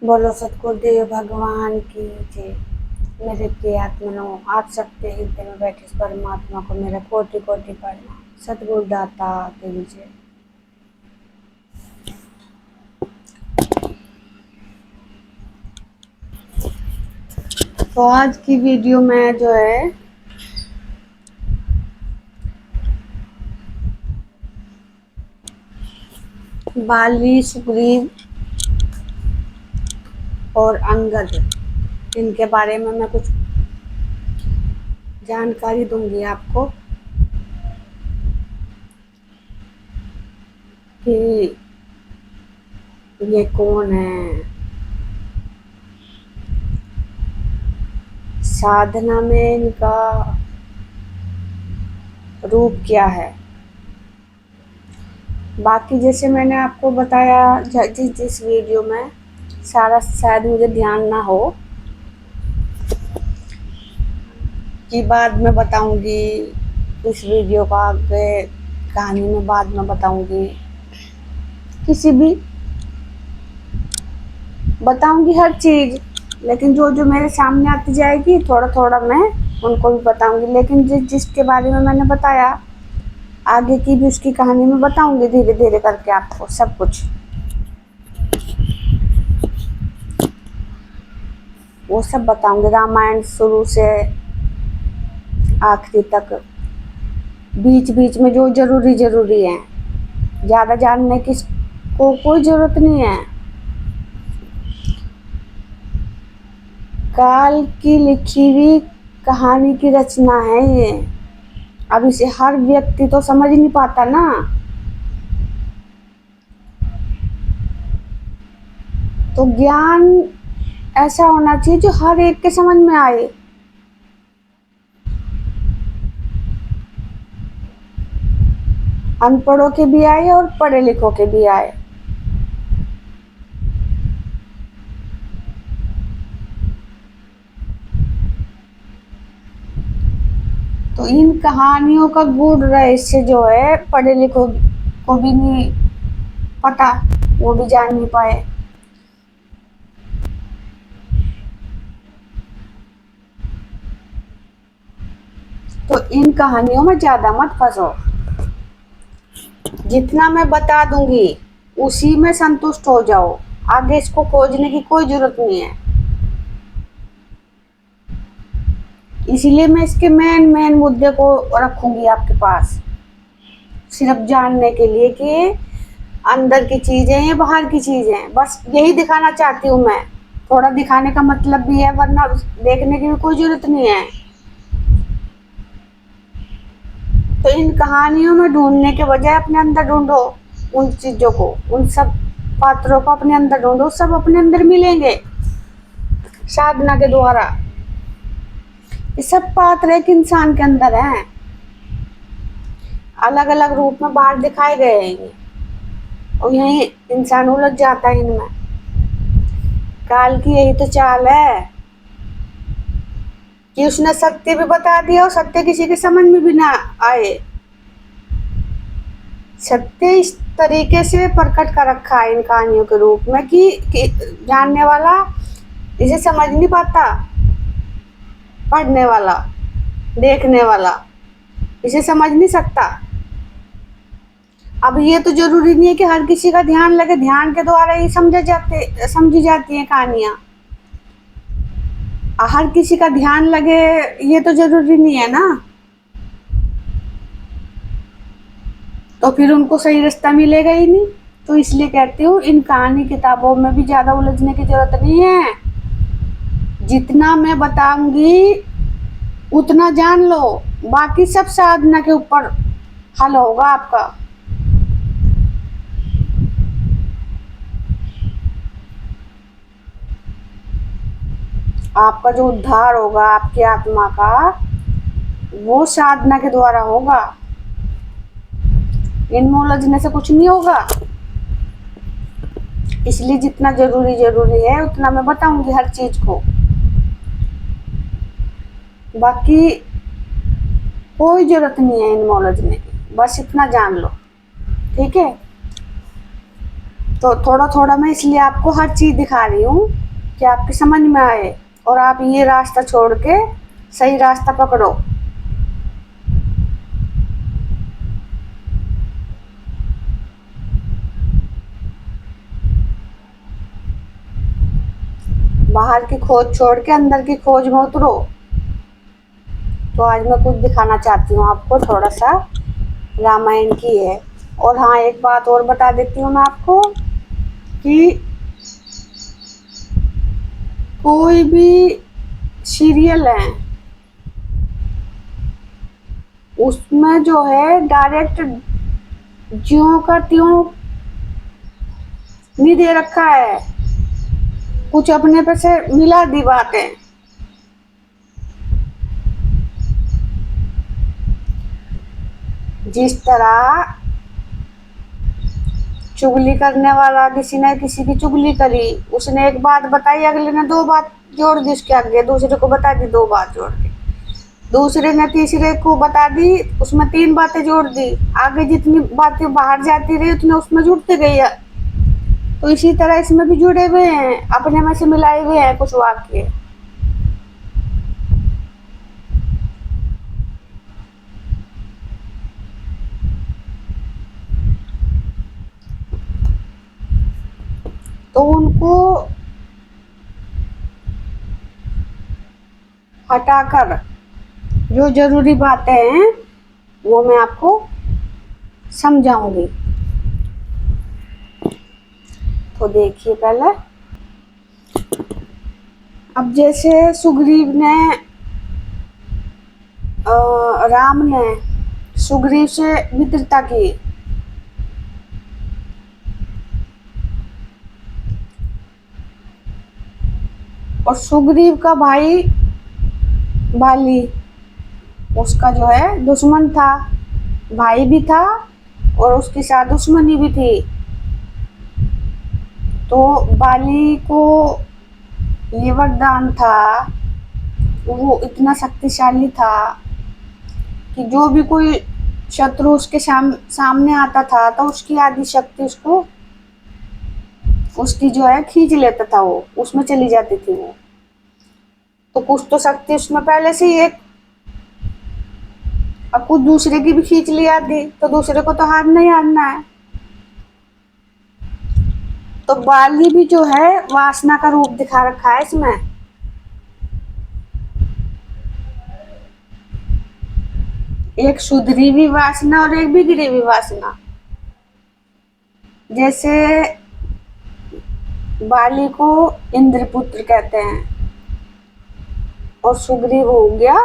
बोलो सतगुरुदेव भगवान की जय। मेरे प्रिय आत्मनो, आप सबके हृदय में बैठे इस परमात्मा को मेरा कोटि कोटि प्रणाम। सतगुरु दाता की जय। तो आज की वीडियो में जो है बाली, सुग्रीव और अंगद, इनके बारे में मैं कुछ जानकारी दूंगी आपको कि ये कौन है, साधना में इनका रूप क्या है। बाकी जैसे मैंने आपको बताया जिस वीडियो में, सारा शायद मुझे ध्यान ना हो कि बाद में बताऊंगी। इस वीडियो का आगे कहानी में बाद में बताऊंगी, किसी भी बताऊंगी हर चीज़, लेकिन जो जो मेरे सामने आती जाएगी थोड़ा थोड़ा मैं उनको भी बताऊंगी। लेकिन जिसके बारे में मैंने बताया आगे की भी उसकी कहानी में बताऊंगी, धीरे धीरे करके आपको सब कुछ वो सब बताऊंगी। रामायण शुरू से आखिरी तक, बीच बीच में जो जरूरी है। ज़्यादा जानने की को कोई ज़रूरत नहीं है। काल की लिखी हुई कहानी की रचना है ये। अब इसे हर व्यक्ति तो समझ नहीं पाता ना। तो ज्ञान ऐसा होना चाहिए जो हर एक के समझ में आए। अनपढ़ों के भी आए और पढ़े लिखों के भी आए। तो इन कहानियों का गूढ़ रहस्य जो है पढ़े लिखों को भी नहीं पता, वो भी जान नहीं पाए। तो इन कहानियों में ज़्यादा मत फंसो। जितना मैं बता दूंगी उसी में संतुष्ट हो जाओ। आगे इसको खोजने की कोई जरूरत नहीं है। इसीलिए मैं इसके मेन मुद्दे को रखूंगी आपके पास, सिर्फ जानने के लिए कि अंदर की चीजें या बाहर की चीजें, बस यही दिखाना चाहती हूँ मैं। थोड़ा दिखाने का मतलब भी है, वरना देखने की भी कोई जरूरत नहीं है। तो इन कहानियों में ढूंढने के बजाय अपने अंदर ढूंढो उन चीजों को, उन सब पात्रों को अपने अंदर ढूंढो। सब अपने अंदर मिलेंगे साधना के द्वारा। ये सब पात्र एक इंसान के अंदर हैं, अलग अलग रूप में बाहर दिखाए गए हैं ये, और यही इंसान उलझ जाता है इनमें। काल की यही तो चाल है कि उसने सत्य भी बता दिया और सत्य किसी के समझ में भी ना आए। सत्य इस तरीके से प्रकट कर रखा है इन कहानियों के रूप में कि जानने वाला इसे समझ नहीं पाता, पढ़ने वाला, देखने वाला इसे समझ नहीं सकता। अब ये तो जरूरी नहीं है कि हर किसी का ध्यान लगे, ध्यान के द्वारा ही समझी जाती हैं कहानियाँ। हर किसी का ध्यान लगे ये तो जरूरी नहीं है ना। तो फिर उनको सही रास्ता मिलेगा ही नहीं। तो इसलिए कहती हूँ इन कहानी किताबों में भी ज़्यादा उलझने की जरूरत नहीं है। जितना मैं बताऊंगी उतना जान लो, बाकी सब साधना के ऊपर हल होगा आपका। आपका जो उद्धार होगा आपकी आत्मा का, वो साधना के द्वारा होगा। इनमें उलझने से कुछ नहीं होगा। इसलिए जितना जरूरी है उतना मैं बताऊंगी हर चीज को। बाकी कोई जरूरत नहीं है इनमें उलझने की, बस इतना जान लो, ठीक है। तो थोड़ा थोड़ा मैं इसलिए आपको हर चीज़ दिखा रही हूँ कि आपकी समझ में आए और आप ये रास्ता छोड़ के सही रास्ता पकड़ो। बाहर की खोज छोड़ के अंदर की खोज में उतरो। तो आज मैं कुछ दिखाना चाहती हूँ आपको, थोड़ा सा रामायण की है। और हाँ, एक बात और बता देती हूँ मैं आपको कि कोई भी सीरियल है उसमें जो है डायरेक्ट ज्यों का त्यों नहीं दे रखा है, कुछ अपने पे से मिला दी बातें। जिस तरह चुगली करने वाला किसी ने किसी की चुगली करी, उसने एक बात बताई, अगले ने दो बात जोड़ दी उसके आगे, दूसरे को बता दी दो बात जोड़ के, दूसरे ने तीसरे को बता दी, उसमें तीन बातें जोड़ दी, आगे जितनी बातें बाहर जाती रही उतने उसमें जुड़ते गई। तो इसी तरह इसमें भी जुड़े हुए हैं, अपने में से मिलाए हुए हैं कुछ वाक्य। तो उनको हटाकर जो जरूरी बातें हैं वो मैं आपको समझाऊंगी। तो देखिए पहले, अब जैसे सुग्रीव ने राम ने सुग्रीव से मित्रता की, और सुग्रीव का भाई बाली उसका जो है दुश्मन था, भाई भी था और उसके साथ दुश्मनी भी थी। तो बाली को ये वरदान था, वो इतना शक्तिशाली था कि जो भी कोई शत्रु उसके सामने आता था तो उसकी आधी शक्ति उसको उसकी जो है खींच लेता था, वो उसमें चली जाती थी वो। तो कुछ तो शक्ति उसमें पहले से ही एक, अब कुछ दूसरे की भी खींच लिया थी, तो दूसरे को तो हारना ही हारना है। तो बाली भी जो है वासना का रूप दिखा रखा है इसमें। एक सुधरी हुई वासना और एक बिगड़ी हुई वासना। जैसे बाली को इंद्रपुत्र कहते हैं और सुग्रीव हो गया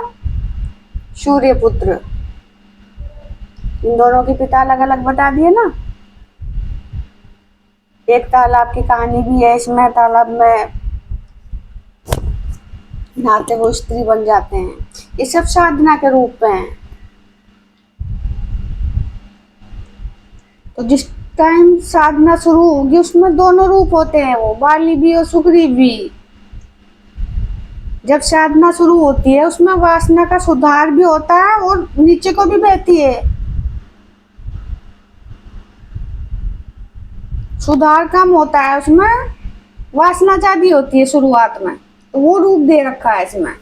सूर्यपुत्र। इन दोनों के पिता अलग अलग बता दिए ना। एक तालाब की कहानी भी है इसमें, तालाब में नहाते वो स्त्री बन जाते हैं। ये सब साधना के रूप में है। तो जिस टाइम साधना शुरू होगी उसमें दोनों रूप होते हैं, वो बाली भी और सुग्रीव भी। जब साधना शुरू होती है उसमें वासना का सुधार भी होता है और नीचे को भी बहती है। सुधार कम होता है उसमें, वासना ज्यादा होती है शुरुआत में। तो वो रूप दे रखा है इसमें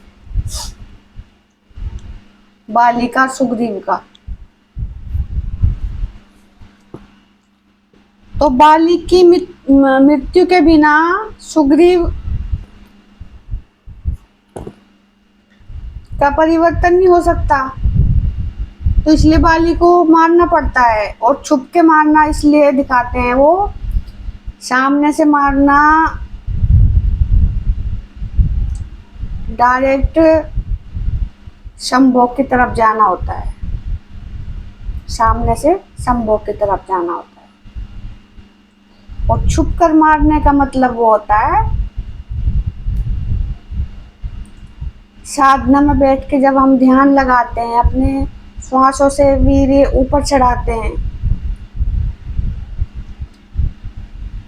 बाली का सुग्रीव का। तो बाली की मृत्यु के बिना सुग्रीव का परिवर्तन नहीं हो सकता। तो इसलिए बाली को मारना पड़ता है, और छुप के मारना इसलिए दिखाते हैं वो। सामने से मारना डायरेक्ट संभोग की तरफ जाना होता है, सामने से संभोग की तरफ जाना होता है। और छुप कर मारने का मतलब वो होता है साधना में बैठ के जब हम ध्यान लगाते हैं, अपने श्वासों से वीर्य ऊपर चढ़ाते हैं,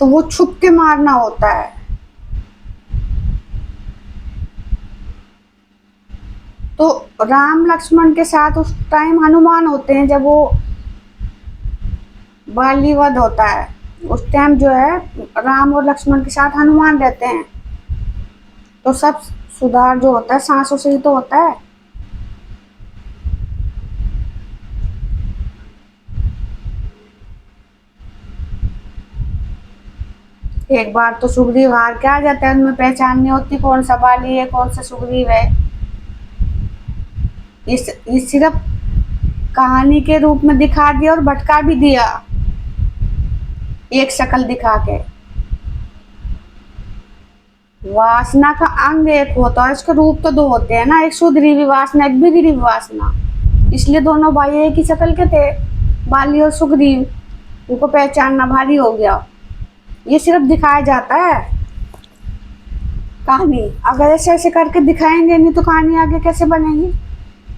तो वो छुप के मारना होता है। तो राम लक्ष्मण के साथ उस टाइम हनुमान होते हैं जब वो बाली वध होता है। उस टाइम जो है राम और लक्ष्मण के साथ हनुमान रहते हैं, तो सब सुधार जो होता है सांसों से ही तो होता है। एक बार तो सुग्रीव हार के आ जाता है, उनमें पहचान नहीं होती कौन सा बाली है कौन सा सुग्रीव है। ये सिर्फ कहानी के रूप में दिखा दिया और भटका भी दिया, एक शक्ल दिखा के। वासना का अंग एक होता है, इसके रूप तो दो होते हैं ना, एक सुग्रीवी वासना एक बिगड़ी वासना। इसलिए दोनों भाई एक ही शक्ल के थे, बाली और सुग्रीव। उनको पहचानना भारी हो गया। ये सिर्फ दिखाया जाता है कहानी। अगर ऐसे ऐसे करके दिखाएंगे नहीं तो कहानी आगे कैसे बनेगी?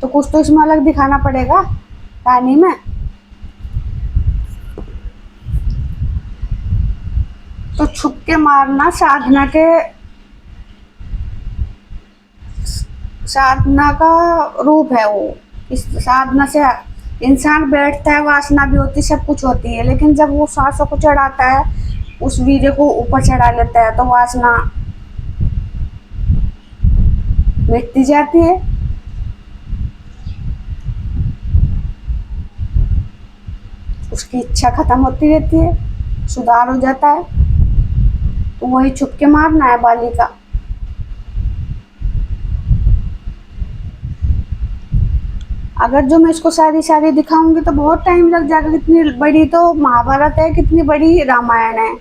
तो कुछ तो इसमें अलग दिखाना पड़ेगा कहानी में। तो छुप के मारना साधना का रूप है वो। इस साधना से इंसान बैठता है, वासना भी होती, सब कुछ होती है, लेकिन जब वो सांसों को चढ़ाता है, उस वीर्य को ऊपर चढ़ा लेता है, तो वासना मिटती जाती है। उसकी इच्छा खत्म होती रहती है, सुधार हो जाता है। तो वही छुप के मारना है बाली का। अगर जो मैं इसको सारी दिखाऊंगी तो बहुत टाइम लग जाएगा। कितनी बड़ी तो महाभारत है, कितनी बड़ी रामायण है,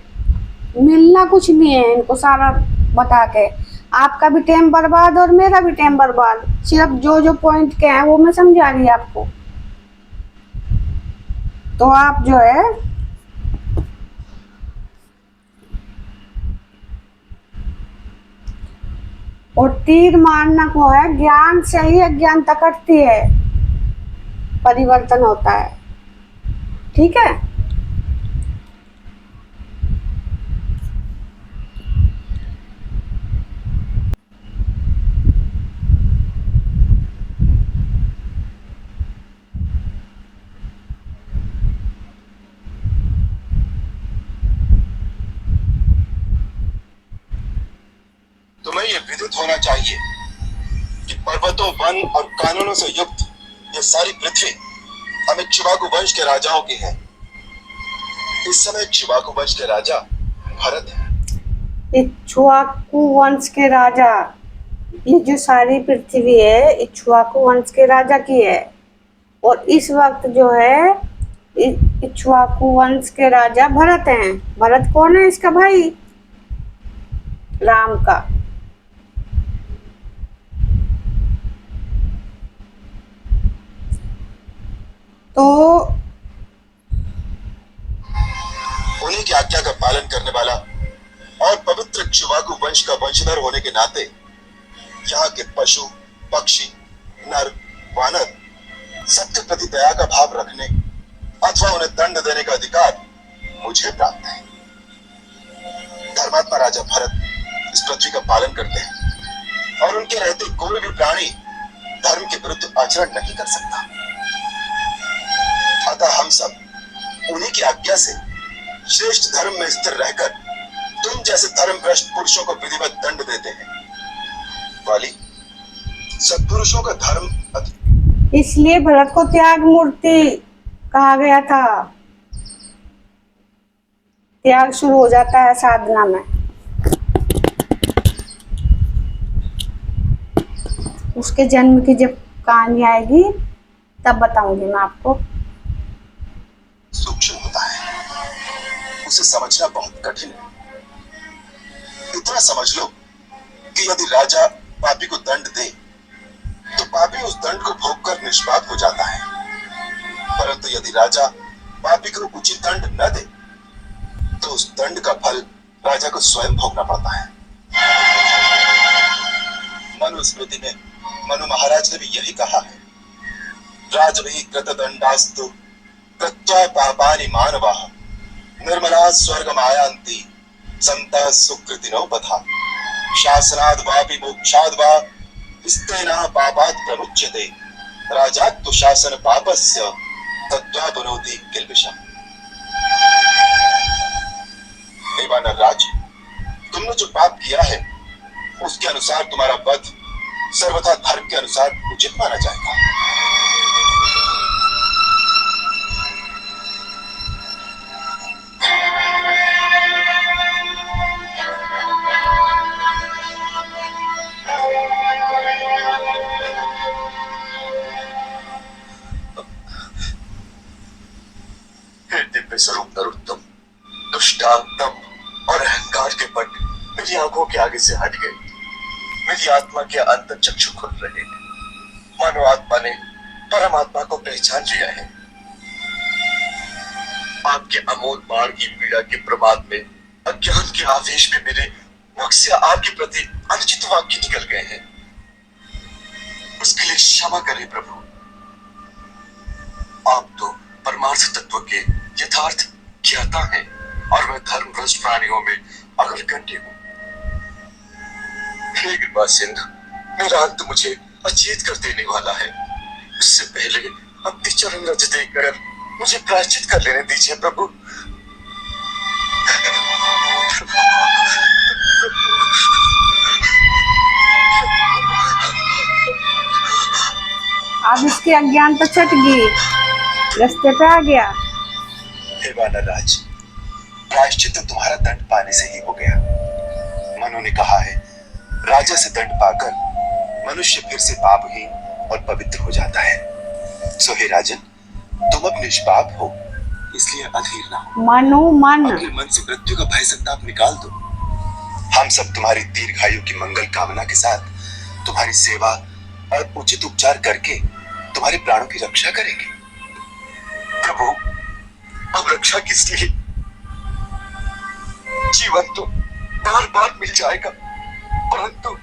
मिलना कुछ नहीं है इनको सारा बता के। आपका भी टाइम बर्बाद और मेरा भी टाइम बर्बाद। सिर्फ जो जो पॉइंट के हैं वो मैं समझा रही आपको। तो आप जो है और तीर मारना को है, ज्ञान से ही अज्ञानता कटती है, परिवर्तन होता है। ठीक है। तुम्हें यह विदित होना चाहिए कि पर्वतों, वन और कानूनों से युक्त ये सारी पृथ्वी अब इक्ष्वाकु वंश के राजाओं की है। इस समय इक्ष्वाकु वंश के राजा भरत है। इक्ष्वाकु वंश के राजा, ये जो सारी पृथ्वी है इक्ष्वाकु वंश के राजा की है। और इस वक्त जो है इक्ष्वाकु वंश के राजा भरत हैं। भरत कौन है? इसका भाई राम का। तो उन्हीं की आज्ञा का पालन करने वाला और पवित्र इक्ष्वाकु वंश का वंशधर होने के नाते यहाँ के पशु, पक्षी, नर, वानर सबके प्रति दया का भाव रखने अथवा उन्हें दंड देने का अधिकार मुझे प्राप्त है। धर्मात्मा राजा भरत इस पृथ्वी का पालन करते हैं और उनके रहते कोई भी प्राणी धर्म के विरुद्ध आचरण नहीं कर सकता। अतः हम सब उन्हीं की आज्ञा से श्रेष्ठ धर्म में स्थिर रहकर तुम जैसे धर्म भ्रष्ट पुरुषों को विधिवत दंड देते हैं। वाली, सत्पुरुषों का धर्म इसलिए भरत को त्याग मूर्ति कहा गया था। त्याग शुरू हो जाता है साधना में। उसके जन्म की जब कहानी आएगी तब बताऊंगी मैं आपको। सूक्ष्म होता है, उसे समझना बहुत कठिन है। इतना समझ लो कि यदि राजा पापी को दंड दे तो पापी उस दंड को भोगकर निष्पाप हो जाता है, परंतु यदि राजा पापी को उचित दंड न दे तो उस दंड का फल राजा को स्वयं भोगना पड़ता है। मनुस्मृति में मनु महाराज ने भी यही कहा है, राजभी कृत दंडास्तु कृत्वा पापानि मानवाः निर्मला स्वर्गमायान्ति संतः सुकृतिनो पथा शासनाद् वापि मोक्षाद् वा स्तेनः पापात् प्रमुच्यते राजात्तु शासन पापस्य तद्वा बनोति किल्बिषम्। हे वानर राज, तुमने जो पाप किया है उसके अनुसार तुम्हारा वध सर्वथा धर्म के अनुसार उचित माना जाएगा। हे दिव्य स्वरूप नरोत्तम, दुष्टांतम और अहंकार के पट मेरी आंखों के आगे से हट गए। मेरी आत्मा के अंतर चक्षु खुल रहे हैं, मानो आत्मा ने परमात्मा को पहचान लिया है। आपके अमोल बाण की पीड़ा के प्रमाद में, अज्ञान के आवेश में मेरे मुख से आपके प्रति अनुचित वाक्य निकल गए हैं। उसके लिए क्षमा करें प्रभु। आप तो परमार्थ तत्व के यथार्थ ज्ञाता हैं और मैं धर्म भ्रष्ट प्राणियों में अग्रगण्य हूं। हे कृपा सिंधु, मेरा अंत मुझे अचेत कर देने वाला है। उससे पहले अपनी चरण रज देकर मुझे प्रायश्चित कर लेने दीजिए प्रभु। अब इसके अज्ञान तो छट गई, रास्ते पे आ गया। हे वानर राज, प्रायश्चित तो तुम्हारा दंड पाने से ही हो गया। मनु ने कहा है, राजा से दंड पाकर मनुष्य फिर से पापहीन और पवित्र हो जाता है। सो हे राजन, तुम अब निष्पाप हो, इसलिए अधीर ना हो। मनु मन अपने मन से मृत्यु का भय संताप निकाल दो। हम सब तुम्हारी दीर्घायु की मंगल कामना के साथ तुम्हारी सेवा और उचित उपचार करके तुम्हारे प्राणों की रक्षा करेंगे। प्रभु, अब रक्षा किस लिए? जीवन तो बार बार मिल जाएगा, परंतु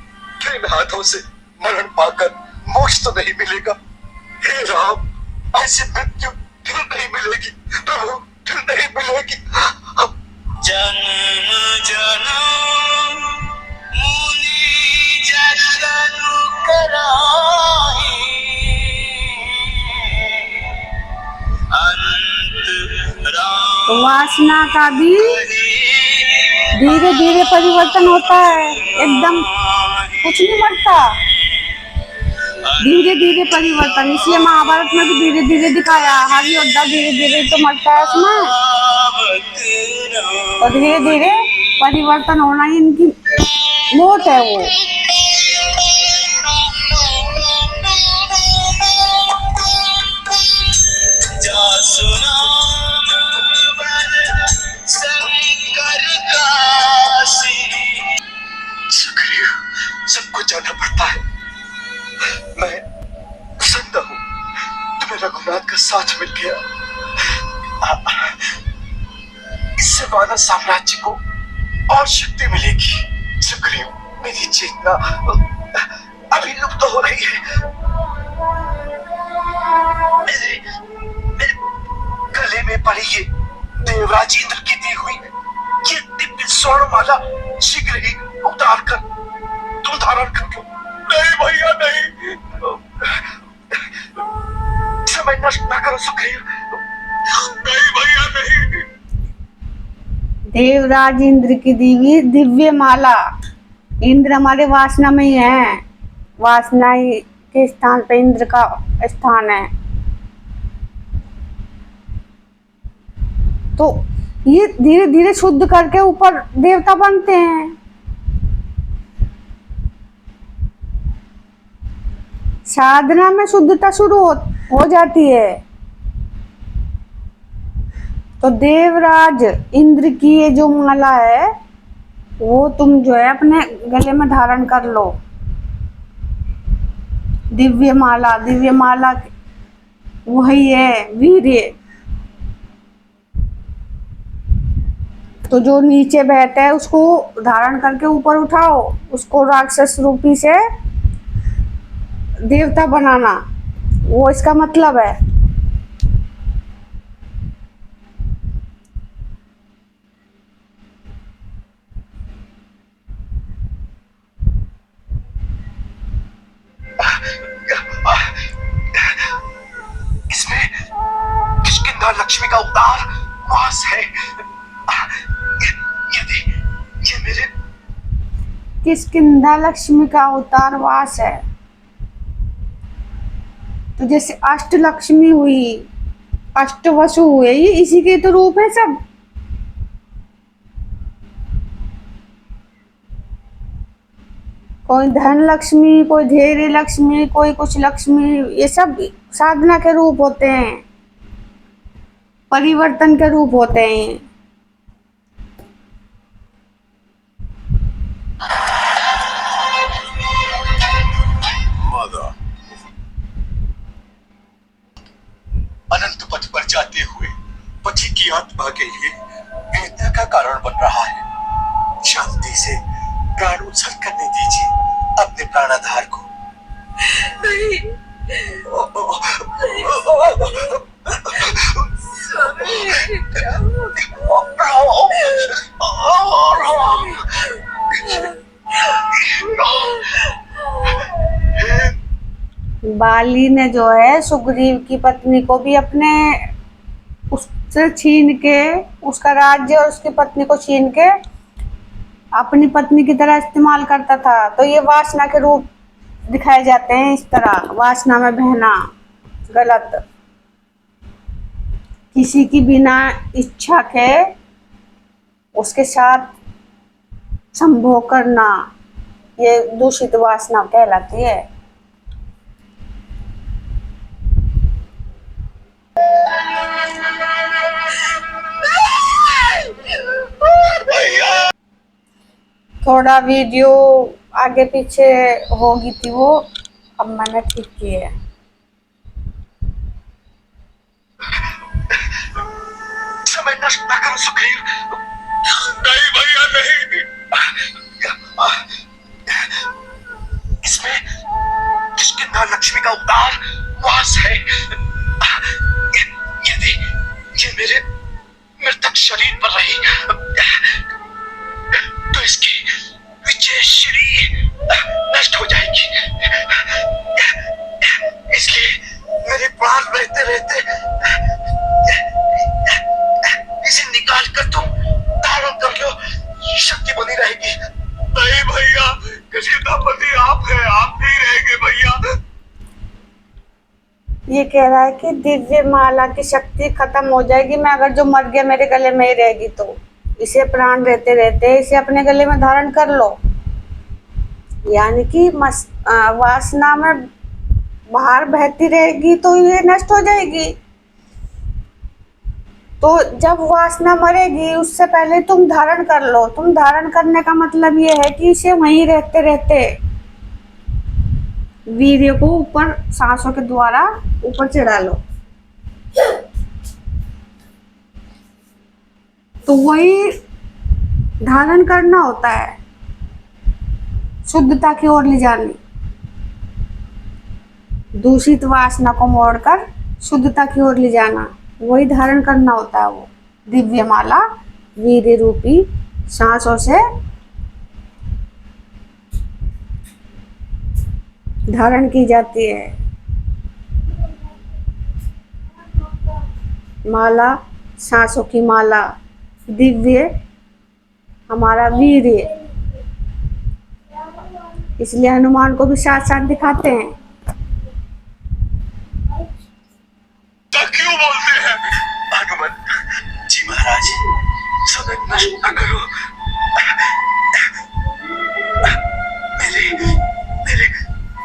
इन हाथों से मरण पाकर मोक्ष तो नहीं मिलेगा। हे राम, ऐसी मृत्यु फिर नहीं मिलेगी प्रभु, फिर नहीं मिलेगी। जन्म जन्म मुनि जन कराही, अंत राम तो वासना का भी धीरे धीरे परिवर्तन होता है, एकदम कुछ नहीं मरता, धीरे धीरे परिवर्तन। इसलिए महाभारत में भी धीरे धीरे दिखाया, हर योद्धा धीरे धीरे तो मरता है उसमें, और धीरे धीरे परिवर्तन होना ही इनकी मौत है वो। सुग्रीव, सबको जाना पड़ता है। मैं प्रसन्न हूँ, तुम्हें रघुनाथ का साथ मिल गया। इससे वानर साम्राज्य को और शक्ति मिलेगी। सुग्रीव, मेरी चेतना अभी लुप्त हो रही है। मेरे गले में पड़ी ये देवराज इंद्र की दी हुई ये दिव्य स्वर्णमाला शीघ्र ही उतार कर तुम धारण कर लो। नहीं भैया नहीं, समय नष्ट न करो सुग्रीव। नहीं भैया नहीं। देवराज इंद्र की दी हुई दिव्य माला, इंद्र हमारे वासना में ही है, वासना ही के स्थान पे इंद्र का स्थान है। तो ये धीरे धीरे शुद्ध करके ऊपर देवता बनते हैं। साधना में शुद्धता शुरू हो जाती है। तो देवराज इंद्र की ये जो माला है वो तुम जो है अपने गले में धारण कर लो। दिव्य माला वही है वीर्य। तो जो नीचे बहता है उसको धारण करके ऊपर उठाओ, उसको राक्षस रूपी से देवता बनाना, वो इसका मतलब है। इसमें किष्किंधा लक्ष्मी का उदार वास है। किष्किंधा लक्ष्मी का अवतार वास है। तो जैसे अष्ट लक्ष्मी हुई, अष्ट वसु हुए, ये इसी के तो रूप है सब। कोई धन लक्ष्मी, कोई धैर्य लक्ष्मी, कोई कुछ लक्ष्मी, ये सब साधना के रूप होते हैं, परिवर्तन के रूप होते हैं। मादा अनंत पथ पर जाते हुए पति की आत्मा के लिए वेदना का कारण बन रहा है। शांति से प्राण उत्सर्ग करने दीजिए अपने प्राणाधार को। बाली ने जो है सुग्रीव की पत्नी को भी अपने उससे छीन के, उसका राज्य और उसकी पत्नी को छीन के अपनी पत्नी की तरह इस्तेमाल करता था। तो ये वासना के रूप दिखाए जाते हैं इस तरह, वासना में बहना गलत, किसी की बिना इच्छा के उसके साथ संभोग करना, ये दूषित वासना कहलाती है। थोड़ा वीडियो आगे पीछे होगी थी वो, अब मैंने ठीक की है। समय नष्ट न करो सुग्रीव। नहीं भैया नहीं, इसमें किष्किंधा लक्ष्मी का उदार वास है। यदि ये मेरे मृतक शरीर पर रही तो इसकी विजयश्री नष्ट हो जाएगी। इसलिए मेरे प्राण रहते रहते इसे निकाल कर तुम धारण कर लो, शक्ति बनी रहेगी। नहीं भैया, किष्किंधा पति आप है, आप नहीं रहेंगे भैया। ये कह रहा है कि दिव्य माला की शक्ति खत्म हो जाएगी, मैं अगर जो मर गया मेरे गले में ही रहेगी, तो इसे प्राण रहते रहते इसे अपने गले में धारण कर लो। यानी कि वासना में बाहर बहती रहेगी तो ये नष्ट हो जाएगी। तो जब वासना मरेगी उससे पहले तुम धारण कर लो। तुम धारण करने का मतलब ये है कि इसे वहीं रहते रहते वीर्य को ऊपर सांसों के द्वारा ऊपर चढ़ा लो। तो वही धारण करना होता है, शुद्धता की ओर ले जानी, दूषित वासना को मोड़कर शुद्धता की ओर ले जाना, वही धारण करना होता है। वो दिव्य माला वीर्य रूपी सांसों से धारण की जाती है। माला, सांसों की माला, दिव्य हमारा वीर्य, इसलिए हनुमान को भी साथ साथ दिखाते हैं। क्यों बोलते हैं हनुमान जी महाराज, समय नष्ट न करो। मेरे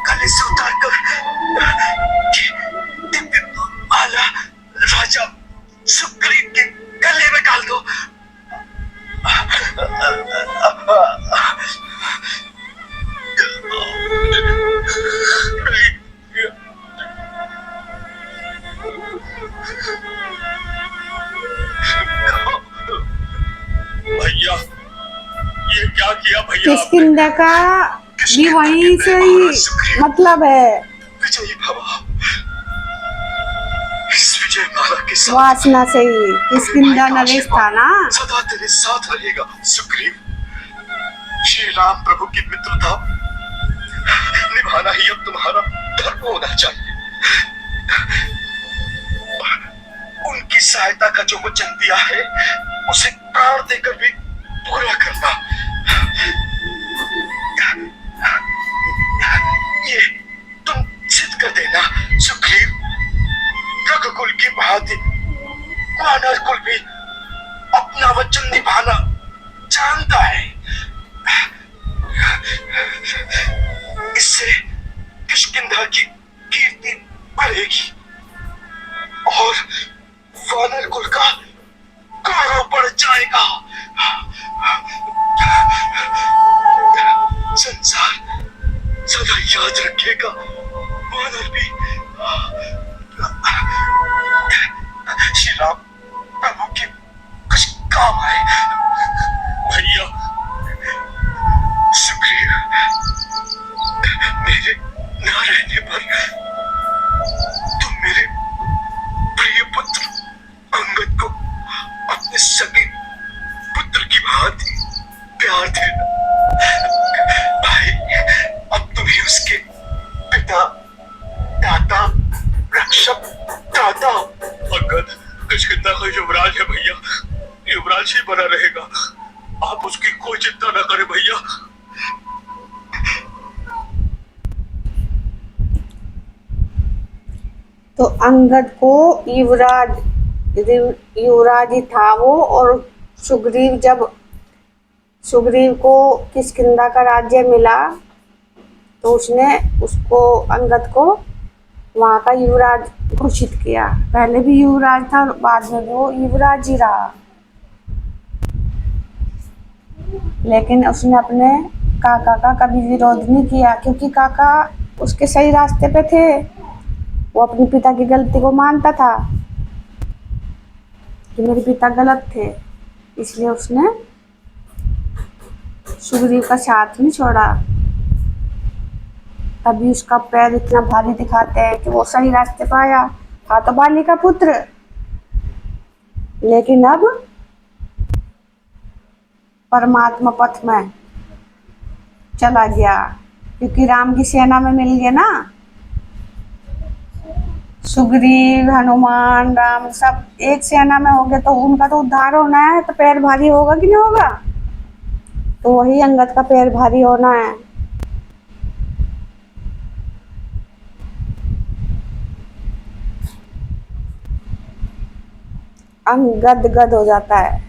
गले से उतार कर दिव्य माला राजा सुग्रीव के गले में डाल दो। भैया, ये क्या किया भैया? किष्किंधा का भी वहीं से ही मतलब है, विजयी भव। इस विजय माला के साथ वासना से ही किष्किंधा नरेश था ना। सदा तेरे साथ रहेगा सुग्रीव। श्री राम प्रभु की मित्रता निभाना ही अब तुम्हारा धर्म होना चाहिए। उनकी सहायता का जो वचन दिया है उसे प्राण देकर भी पूरा करना। याद रखिएगा माधव भी श्री राम प्रभु के कुछ काम आए। भैया सुग्रीव मेरे ना रहने पर तुम मेरे प्रिय पुत्र अंगद को अपने सगे पुत्र की भांति प्यार देना। भाई अब तुम ही उसके पिता, दाता, रक्षक, दाता। अंगद किष्किंधा का युवराज है भैया, युवराज ही बना रहेगा। आप उसकी कोई चिंता न करें भैया। तो अंगद को युवराज ही था वो। और सुग्रीव को किष्किंधा का राज्य मिला तो उसने उसको अंगद को वहाँ का युवराज घोषित किया। पहले भी युवराज था और बाद में भी वो युवराज ही रहा। लेकिन उसने अपने काका का कभी विरोध नहीं किया, क्योंकि काका उसके सही रास्ते पे थे। वो अपने पिता की गलती को मानता था कि मेरे पिता गलत थे, इसलिए उसने सुग्रीव का साथ नहीं छोड़ा। तभी उसका पैर इतना भारी दिखाते हैं कि वो सही रास्ते पे आया। था तो बाली का पुत्र, लेकिन अब परमात्मा पथ में चला गया, क्योंकि राम की सेना में मिल गया ना। सुग्रीव, हनुमान, राम सब एक सेना में हो गए तो उनका तो उद्धार होना है, तो पैर भारी होगा कि नहीं होगा। तो वही अंगद का पैर भारी होना है। अंगद गद हो जाता है,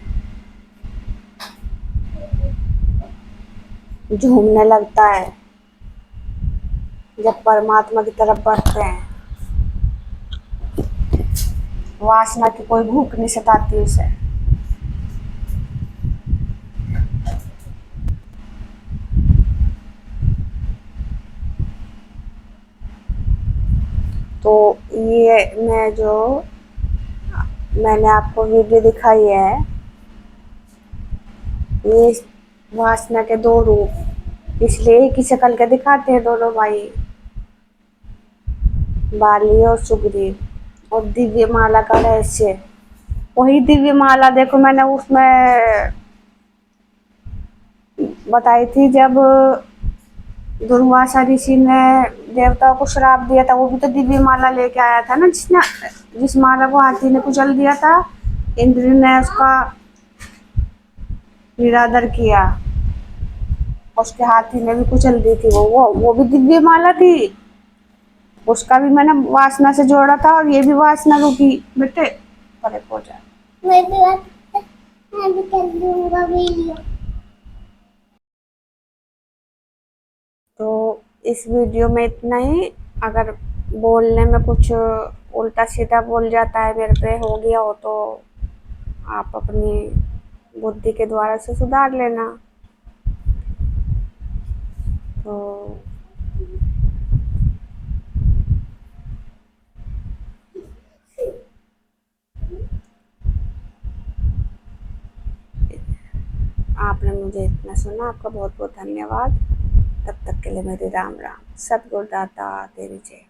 झूमने लगता है जब परमात्मा की तरफ बढ़ते हैं। वासना की कोई भूख नहीं सताती उसे। तो ये मैंने आपको वीडियो दिखाई है, ये वासना के दो रूप, इसलिए एक ही शक्ल के दिखाते हैं दोनों भाई, बाली और सुग्रीव। और दिव्य माला का रहस्य, वही दिव्य माला देखो मैंने उसमें बताई थी, जब दुर्वासा ऋषि ने देवताओं को श्राप दिया था, वो भी तो दिव्य माला लेके आया था ना, जिस माला को हाथी ने कुचल दिया था। इंद्र ने उसका निरादर किया, उसके हाथी ने भी कुचल दी थी। वो भी दिव्य माला थी। उसका भी मैंने वासना से जोड़ा था, और ये भी वासना रुकी। बेटे परे हो जा, मैं भी कर दूंगा वीडियो। तो इस वीडियो में इतना ही। अगर बोलने में कुछ उल्टा सीधा बोल जाता है, मेरे पे हो गया हो, तो आप अपनी बुद्धि के द्वारा से सुधार लेना। तो आपने मुझे इतना सुना, आपका बहुत बहुत धन्यवाद। तब तक के लिए मेरी राम राम। सद्गुरुदाता तेरी जय।